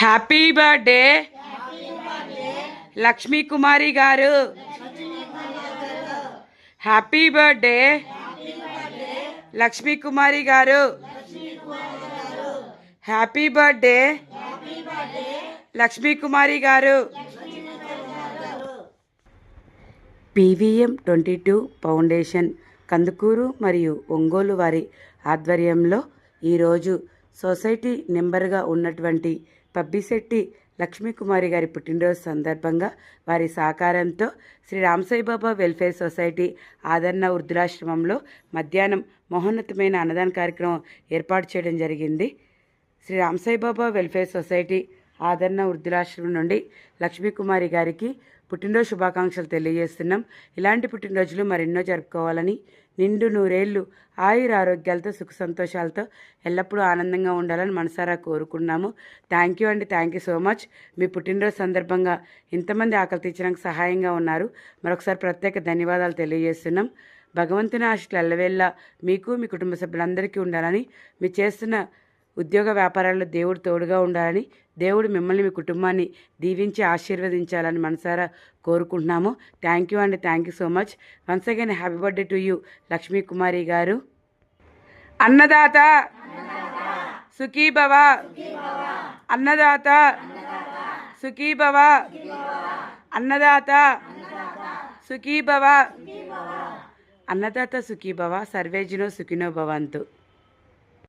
Happy birthday Lakshmi Kumari గారు. Happy birthday Lakshmi Kumari గారు. Happy birthday Lakshmi Kumari గారు. PVM22 ఫౌండేషన్ కందుకూరు మరియు ఒంగోలు వారి ఆధ్వర్యంలో ఈరోజు సొసైటీ నెంబర్గా ఉన్నటువంటి పబ్బిశెట్టి లక్ష్మీకుమారి గారి పుట్టినరోజు సందర్భంగా వారి సహకారంతో శ్రీ రామసాయిబాబా వెల్ఫేర్ సొసైటీ ఆదరణ వృద్ధులాశ్రమంలో మధ్యాహ్నం మహోన్నతమైన అన్నదాన కార్యక్రమం ఏర్పాటు చేయడం జరిగింది. శ్రీ రామసాయిబాబా వెల్ఫేర్ సొసైటీ ఆదరణ వృద్ధులాశ్రమం నుండి లక్ష్మీకుమారి గారికి పుట్టినరోజు శుభాకాంక్షలు తెలియజేస్తున్నాం. ఇలాంటి పుట్టినరోజులు మరెన్నో జరుపుకోవాలని, నిండు నూరేళ్లు ఆయుర ఆరోగ్యాలతో సుఖ సంతోషాలతో ఎల్లప్పుడూ ఆనందంగా ఉండాలని మనసారా కోరుకున్నాము. థ్యాంక్ యూ అండి, థ్యాంక్ యూ సో మచ్. మీ పుట్టినరోజు సందర్భంగా ఇంతమంది ఆకలి తీర్చడానికి సహాయంగా ఉన్నారు. మరొకసారి ప్రత్యేక ధన్యవాదాలు తెలియజేస్తున్నాం. భగవంతుని ఆశీస్సులు ఎల్లవేళ్ళ మీకు మీ కుటుంబ సభ్యులందరికీ ఉండాలని, మీరు చేస్తున్న ఉద్యోగ వ్యాపారాల్లో దేవుడు తోడుగా ఉండాలని, దేవుడు మిమ్మల్ని మీ కుటుంబాన్ని దీవించి ఆశీర్వదించాలని మనసారా కోరుకుంటున్నాము. థ్యాంక్ యూ అండి, thank you so much. Once again happy birthday to you Lakshmi Kumari గారు. అన్నదాత సుఖీ భవ, అన్నదాత సుఖీ భవ, అన్నదాత సుఖీ భవ, అన్నదాత సుఖీ భవ, సర్వేజనో సుఖినో భవంతు.